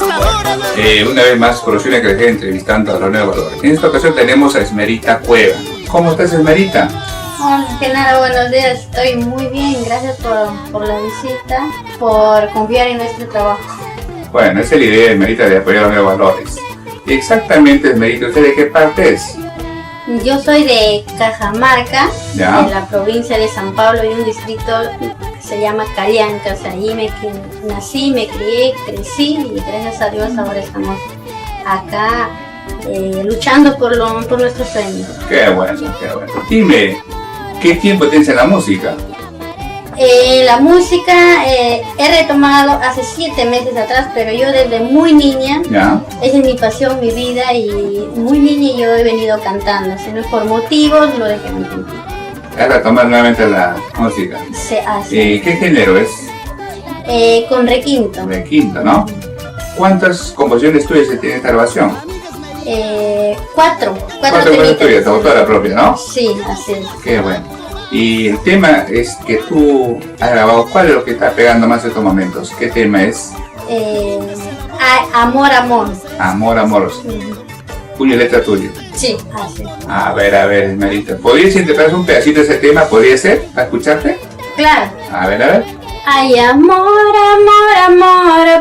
Una vez más, por Ocina Crecer, entrevistando a los nuevos valores. En esta ocasión tenemos a Esmerita Cueva. ¿Cómo estás, Esmerita? Hola, Genaro, buenos días. Estoy muy bien, gracias por la visita, por confiar en nuestro trabajo. Bueno, esa es la idea, Esmerita, de apoyar a los nuevos valores. Exactamente, Esmerita, ¿usted de qué parte es? Yo soy de Cajamarca, ¿Ya? de la provincia de San Pablo, y un distrito que se llama Callanca. O sea, allí nací, me crié, crecí y gracias a Dios ahora estamos acá luchando por nuestros sueños. Qué bueno, qué bueno. Dime, ¿qué tiempo tienes en la música? La música he retomado hace 7 meses atrás, pero yo desde muy niña, ¿Ya? esa es mi pasión, mi vida, y muy niña yo he venido cantando, si no es por motivos, lo dejé muy tiempo. ¿Has retomado nuevamente la música? Se hace. ¿Qué género es? Con requinto. Requinto, ¿no? ¿Cuántas composiciones tuyas tiene esta grabación? 4 composiciones tuyas, autora propia, ¿no? Sí, así es. Qué bueno. Y el tema es que tú has grabado, ¿cuál es lo que está pegando más en estos momentos? ¿Qué tema es? Amor. Amor. Puño y letra tuya. Sí, así. A ver, Esmerita. ¿Podrías interpretar un pedacito de ese tema? ¿Podría ser? ¿Para escucharte? Claro. A ver. Ay, amor,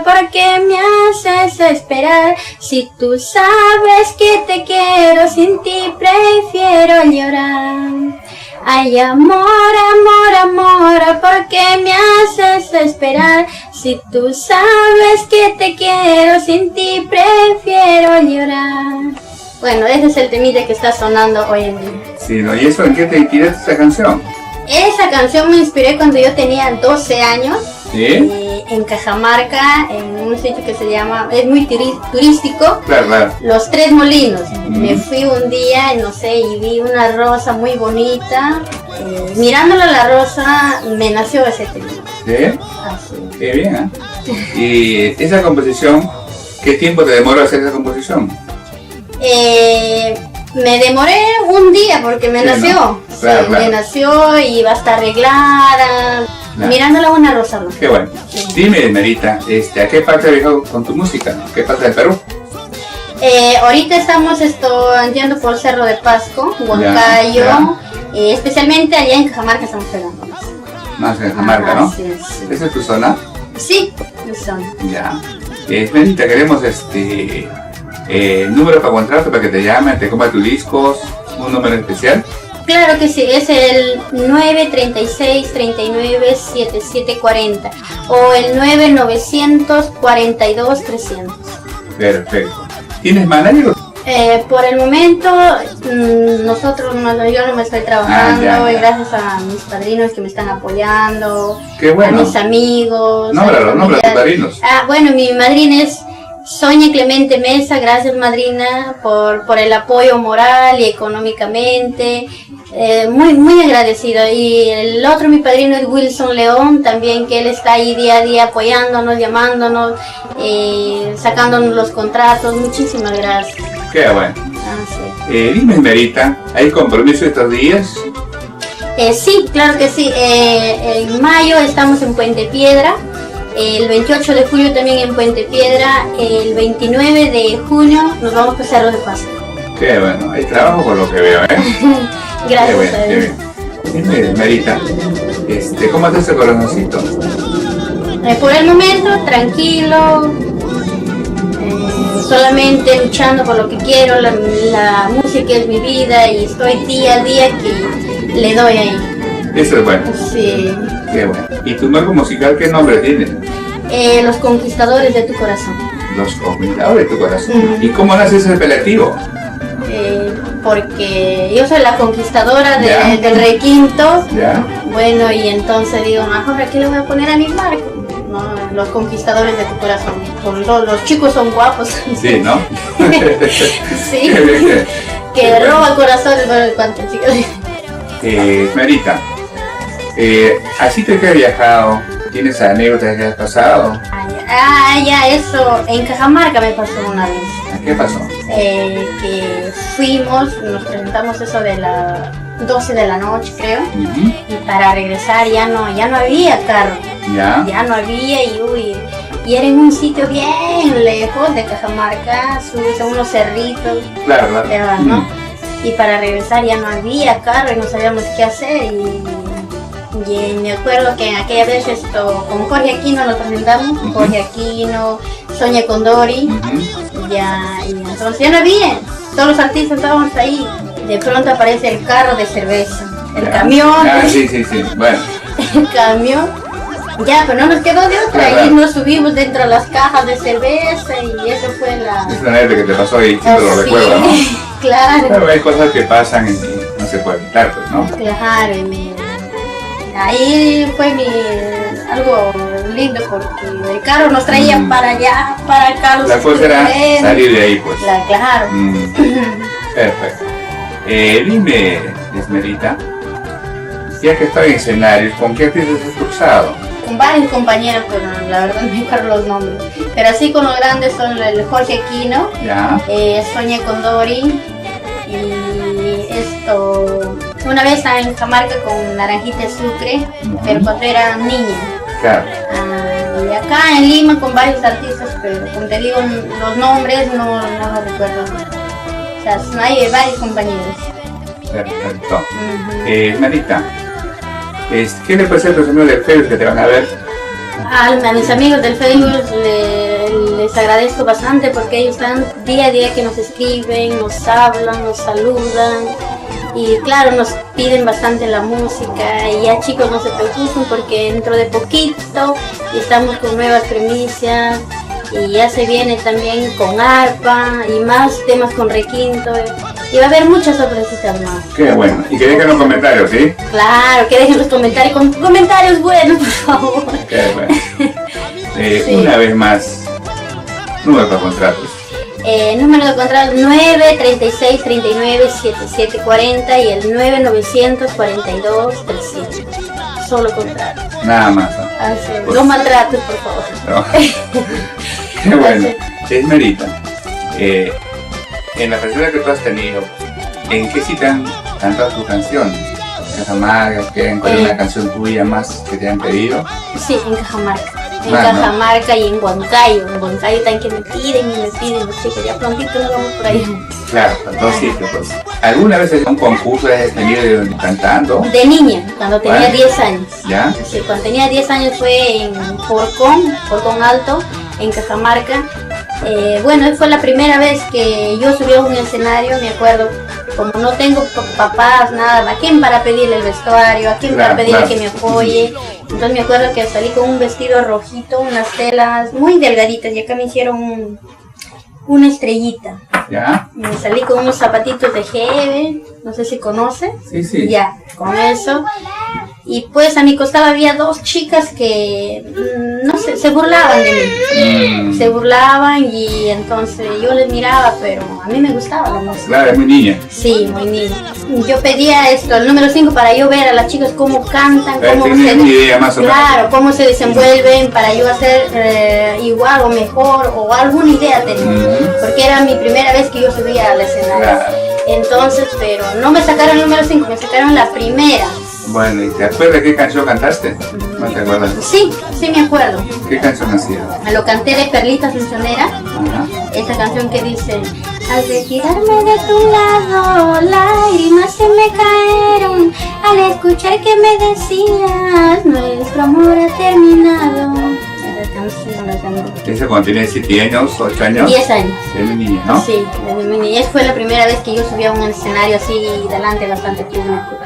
¿por qué me haces esperar? Si tú sabes que te quiero, sin ti prefiero llorar. Ay, amor, ¿por qué me haces esperar? Si tú sabes que te quiero, sin ti prefiero llorar. Bueno, ese es el temita que está sonando hoy en día. Sí, ¿no? ¿Y eso en qué te inspiraste esa canción? Esa canción me inspiré cuando yo tenía 12 años. ¿Sí? En Cajamarca, en un sitio que se llama, es muy turístico, Claro. Los Tres Molinos. Me fui un día, no sé, y vi una rosa muy bonita. Mirándola la rosa, me nació ese tema. ¿Sí? Así. Qué bien, ¿eh? Y esa composición, ¿qué tiempo te demoró hacer esa composición? Me demoré un día porque me nació. ¿no? Claro. Me nació y va a estar arreglada. Claro. Mirándola una rosa, ¿no? Qué bueno. Sí. Dime, Esmerita, ¿a qué parte has viajado con tu música? ¿Qué parte del Perú? Ahorita estamos yendo por Cerro de Pasco, Huancayo, Ya. Especialmente allá en Cajamarca estamos pegando más. Más en Cajamarca, ¿no? Sí. ¿Esa es tu zona? Sí, son. Ya. Esmerita, queremos número para contrato para que te llamen, te compra tus discos, un número especial. Claro que sí, es el 936-39-7740 o el 9942-300. Perfecto. ¿Tienes manager? Por el momento, yo no me estoy trabajando, ya. y gracias a mis padrinos que me están apoyando, Qué bueno. a mis amigos. Nómbralo, a mi nómbralo a tus familia. padrinos. Bueno, mi madrina es Sonia Clemente Mesa, gracias madrina por el apoyo moral y económicamente, muy agradecido. Y el otro, mi padrino, es Wilson León, también, que él está ahí día a día apoyándonos, llamándonos, sacándonos los contratos. Muchísimas gracias. Qué bueno. Sí. Dime, Esmerita, ¿hay compromiso estos días? Sí, claro que sí. En mayo estamos en Puente Piedra. El 28 de julio también en Puente Piedra. El 29 de junio nos vamos a Cerro de Pasco. Qué bueno, hay trabajo por lo que veo, ¿eh? Gracias Qué bueno, a qué Dios. bien. Dime, Esmerita, ¿cómo te hace el corazoncito? Por el momento, tranquilo, solamente luchando por lo que quiero. La música es mi vida y estoy día a día que le doy ahí. Eso es bueno. Sí. Qué bueno. ¿Y tu marco musical qué nombre tiene? Los Conquistadores de tu Corazón. Los Conquistadores de tu Corazón. ¿Y cómo nace ese apelativo? Porque yo soy la conquistadora Ya. del requinto. ¿Ya? Bueno, y entonces digo, mejor aquí le voy a poner a mi marco. No, Los Conquistadores de tu Corazón. Los chicos son guapos. Sí, ¿no? Sí. Qué bien, Que roba corazones, bueno, cuánto chicos. Esmerita, así te que has viajado, ¿tienes anécdotas que has pasado? Ya, eso. En Cajamarca me pasó una vez. ¿Qué pasó? Que fuimos, nos presentamos eso de las 12 de la noche, creo. Uh-huh. Y para regresar ya no había carro. ¿Ya? Ya no había, y y era en un sitio bien lejos de Cajamarca, subes a unos cerritos, Claro, claro. te vas, ¿no? Y para regresar ya no había carro y no sabíamos qué hacer y me acuerdo que en aquella vez con Jorge Aquino nos presentamos, Jorge Aquino, Sonia Condori, y entonces ya no había, todos los artistas estábamos ahí, de pronto aparece el carro de cerveza, el camión, Sí, bueno. el camión, ya, pero no nos quedó de otra, Claro. y nos subimos dentro de las cajas de cerveza y eso fue la... Es una anécdota que te pasó ahí, sí, te lo Sí, recuerdo, ¿no? claro. Pero hay cosas que pasan y no se pueden evitar, pues, ¿no? Claro, ahí fue algo lindo porque el carro nos traía para allá, para acá. La cosa era salir de ahí, pues. Claro. Perfecto. Dime, Esmerita, ya que estás en escenarios, ¿con qué artistas has cruzado? Con varios compañeros, pero la verdad no me acuerdo los nombres. Pero así con los grandes son el Jorge Aquino, ¿Ya? Sonia Condori y una vez en Cajamarca con Naranjita de Sucre, pero cuando era niña. Claro. Y acá en Lima con varios artistas, pero como te digo, los nombres no los recuerdo. O sea, hay varios compañeros. Perfecto. Esmerita, ¿qué le parece a tus amigos del Facebook que te van a ver? A mis amigos del Facebook les agradezco bastante porque ellos están día a día que nos escriben, nos hablan, nos saludan y claro, nos piden bastante la música y ya chicos no se preocupen porque dentro de poquito estamos con nuevas primicias y ya se viene también con arpa y más temas con requinto y va a haber muchas sorpresitas más. Qué bueno. Y que dejen los comentarios, ¿sí? Claro, que dejen los comentarios, con comentarios buenos por favor. Qué bueno. Sí. Una vez más, número para contratos. Número de contrato 936397740 y el 9942-300. Solo contrato. Nada más, ¿no? No maltrates, por favor. No. Qué bueno. Esmerita, en la persona que tú has tenido, ¿en qué sitio han cantado tu canción? ¿Cajamarca? ¿Cuál es una canción tuya más que te han pedido? Sí, en Cajamarca. En ¿no? Cajamarca y en Huancayo. En Huancayo también que me piden los chicos. Ya prontito nos vamos por ahí. Claro, los dos sitios, pues. ¿Alguna vez en un concurso has tenido cantando? De niña, cuando tenía 10 años. ¿Ya? Sí, cuando tenía 10 años fue en Porcón Alto, en Cajamarca. Bueno, fue la primera vez que yo subí a un escenario, me acuerdo, como no tengo papás, nada, ¿a quién para pedirle el vestuario? ¿A quién para pedirle que me apoye? Entonces me acuerdo que salí con un vestido rojito, unas telas muy delgaditas y acá me hicieron una estrellita. ¿Ya? Me salí con unos zapatitos de Geve, no sé si conoces. Sí. Ya, con eso. Y pues a mi costado había dos chicas que, no sé, se burlaban de mí. Se burlaban y entonces yo les miraba, pero a mí me gustaba la música. Claro, es muy niña. Sí, muy niña. Yo pedía el número 5 para yo ver a las chicas cómo cantan, cómo tenía una idea más o menos. claro, cómo se desenvuelven para yo hacer igual o mejor o alguna idea tenía. Porque era mi primera vez que yo subía al escenario. Claro. Entonces, pero no me sacaron el número 5, me sacaron la primera. Bueno, ¿y te acuerdas qué canción cantaste? ¿No te acuerdas? Sí me acuerdo. ¿Qué canción ha sido? Me lo canté de Perlitas Misionera. Ajá. Esa canción que dice: al retirarme de tu lado, lágrimas se me cayeron al escuchar que me decías nuestro amor ha terminado. Esa canción la canté. ¿Eso cuando tienes 7 años, 8 años? 10 años. De mi niña, ¿no? Sí, desde mi niñez fue la primera vez que yo subí a un escenario así delante de bastante público.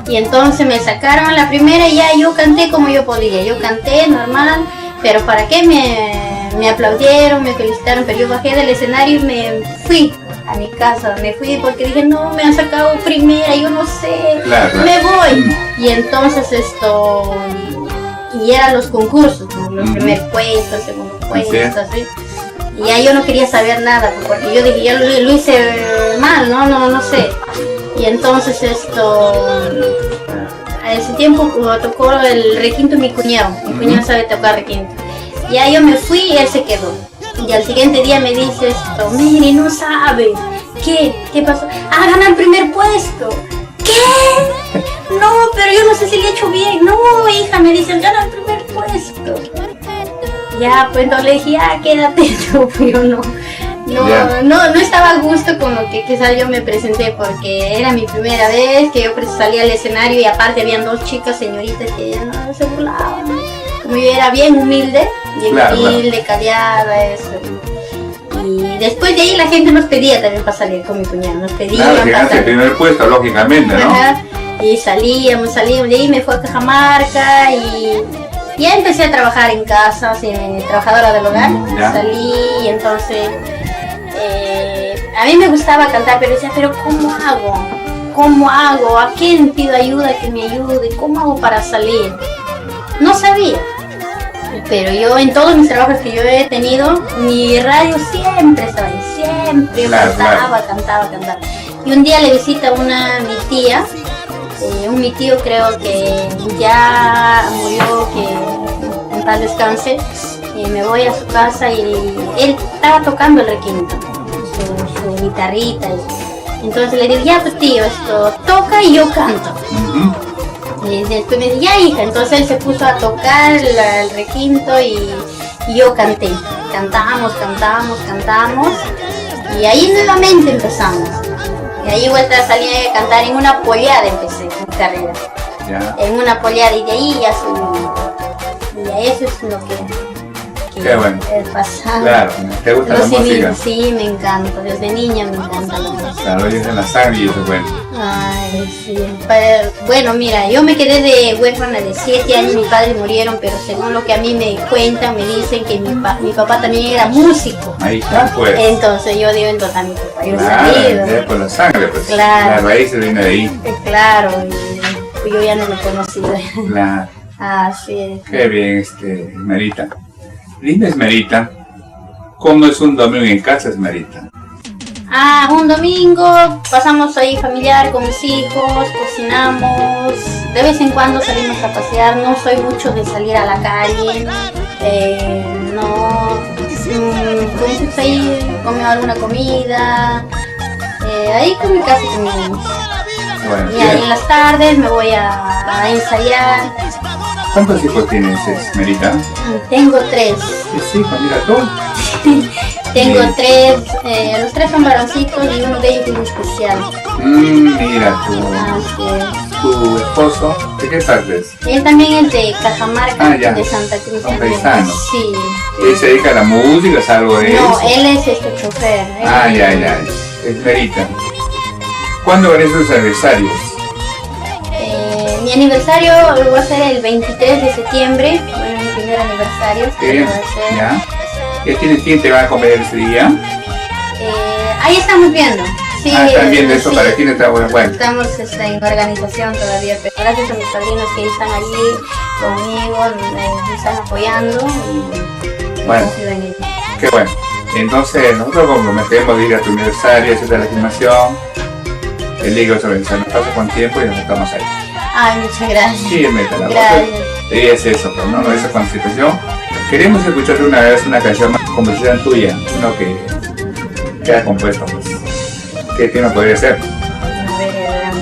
Y entonces me sacaron la primera y ya yo canté como yo podía. Yo canté normal, pero ¿para qué me aplaudieron, me felicitaron? Pero yo bajé del escenario y me fui a mi casa. Me fui porque dije, no, me han sacado primera, yo no sé, Claro. me voy. Y entonces y eran los concursos, ¿no? Los primer puesto, segundo puesto, así. Y ya yo no quería saber nada, porque yo dije, yo lo hice mal, no sé. Y entonces a ese tiempo tocó el requinto mi cuñado sabe tocar requinto. Ya yo me fui y él se quedó. Y al siguiente día me dice Mary, no sabe. ¿Qué pasó? Gana el primer puesto. ¿Qué? No, pero yo no sé si le he hecho bien. No, hija, me dicen, gana el primer puesto. ya, pues no le dije, ya, quédate, yo no estaba a gusto con lo que quizás yo me presenté, porque era mi primera vez que yo salí al escenario y aparte habían dos chicas señoritas que no se burlaban. Como yo era bien humilde, callada, eso. Y después de ahí la gente nos pedía también para salir con mi cuñado, nos pedían. Claro, llegaste al primer puesto, lógicamente, ¿no? Ajá. Y salíamos, de ahí me fui a Cajamarca y ya empecé a trabajar en casa, trabajadora del hogar. Salí y entonces a mí me gustaba cantar, pero decía, pero ¿cómo hago? ¿Cómo hago? ¿A quién pido ayuda que me ayude? ¿Cómo hago para salir? No sabía. Pero yo en todos mis trabajos que yo he tenido, mi radio siempre estaba ahí, siempre cantaba. Y un día le visita mi tía, mi tío creo que ya murió, que en paz descanse, y me voy a su casa y él estaba tocando el requinto, su guitarrita. Entonces le digo, ya pues tío, esto toca y yo canto. Y después me dice, ya hija, entonces él se puso a tocar el requinto y yo canté. Cantamos. Y ahí nuevamente empezamos. Y ahí vuelta a salir a cantar en una pollada, empecé mi carrera. Ya. En una pollada y de ahí ya subí. Y eso es lo que qué bueno. El pasado. Claro, ¿te gusta la música? Sí, me encanta, desde niña me encanta la música. Claro, es en la sangre y eso es bueno. Ay, sí. Pero, bueno, mira, yo me quedé de huérfana de 7 años, mis padres murieron, pero según lo que a mí me cuentan, me dicen que mi papá también era músico. Ahí está, pues. Entonces yo digo, entonces a mi papá, yo claro, sabía. por la sangre, pues. Claro. La raíz viene de ahí. Claro, y yo ya no lo conocí. Claro. Así es. Qué bien, Esmerita. Dime, Esmerita, ¿cómo es un domingo en casa, Esmerita? Un domingo pasamos ahí familiar con mis hijos, cocinamos, de vez en cuando salimos a pasear, no soy mucho de salir a la calle, entonces ahí comemos alguna comida, ahí con mi casa comemos. Bueno, y ahí en las tardes me voy a ensayar. ¿Cuántos hijos tienes, Esmerita? Tengo 3. ¿Qué hijos? Mira tú. Tengo 3, los 3 son varoncitos y uno de ellos es especial. Mira tú. ¿Tu esposo de qué parte es? Él también es de Cajamarca, de Santa Cruz. Son paisanos. Sí. ¿Él se dedica a la música, es algo de eso? No, él es chofer. Ya. Esmerita, ¿cuándo van esos aniversarios? Mi aniversario lo voy a hacer el 23 de septiembre, mi primer aniversario. ¿Ya? ¿Ya tienes quién te va a comer ese día? Ahí estamos viendo. Sí, están viendo eso, para quién está bueno. Estamos en organización todavía, pero gracias a mis padrinos que están allí conmigo, me están apoyando y bueno, qué bueno. Entonces nosotros comprometemos de ir a tu aniversario, hacer la filmación, el Liga de Organización, nos pasa con tiempo y nos estamos ahí. Ay, muchas gracias. Sí, meta la gracias. Es eso, pero no esa constitución. Queremos escucharte una vez una canción, composición tuya, uno que ha compuesto. ¿Qué tema podría ser? A ver,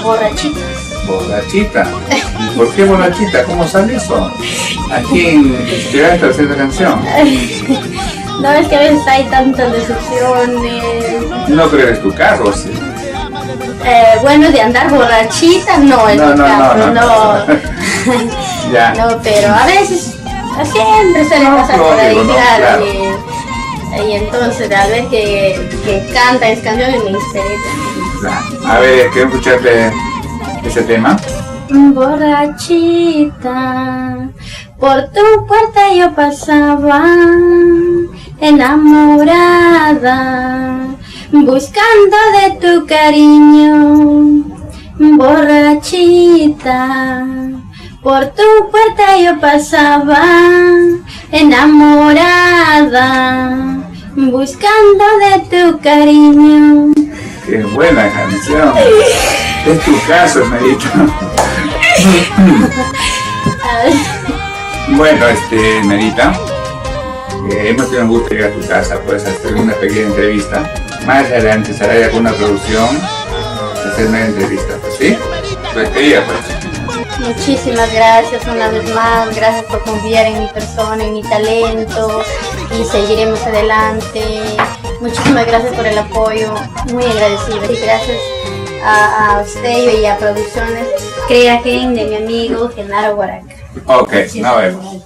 borrachitas. Borrachita. ¿Y por qué borrachita? ¿Cómo sale eso? ¿A quién inspiraste a hacer esa canción? No, es que a veces hay tantas decepciones. No creo que es tu caso, ¿sí? Bueno, de andar borrachita no es mi caso, no. Ya. No, pero a veces siempre suele pasar por ahí, claro. Y entonces al ver que canta esas canciones me inspiré. A ver, quiero escucharte ese tema. Borrachita, por tu puerta yo pasaba, enamorada, buscando de tu cariño. Borrachita, por tu puerta yo pasaba, enamorada, buscando de tu cariño. Qué buena canción. Es tu caso, Esmerita. Bueno, Esmerita, hemos tenido un gusto llegar a tu casa, puedes hacer una pequeña entrevista. Más adelante será alguna producción, hacer una entrevista, ¿sí? Tu despedida, pues. Muchísimas gracias una vez más, gracias por confiar en mi persona, en mi talento y seguiremos adelante. Muchísimas gracias por el apoyo, muy agradecida y gracias a usted y a Producciones Crea Gen de mi amigo Genaro Guaraca. Ok, nos vemos.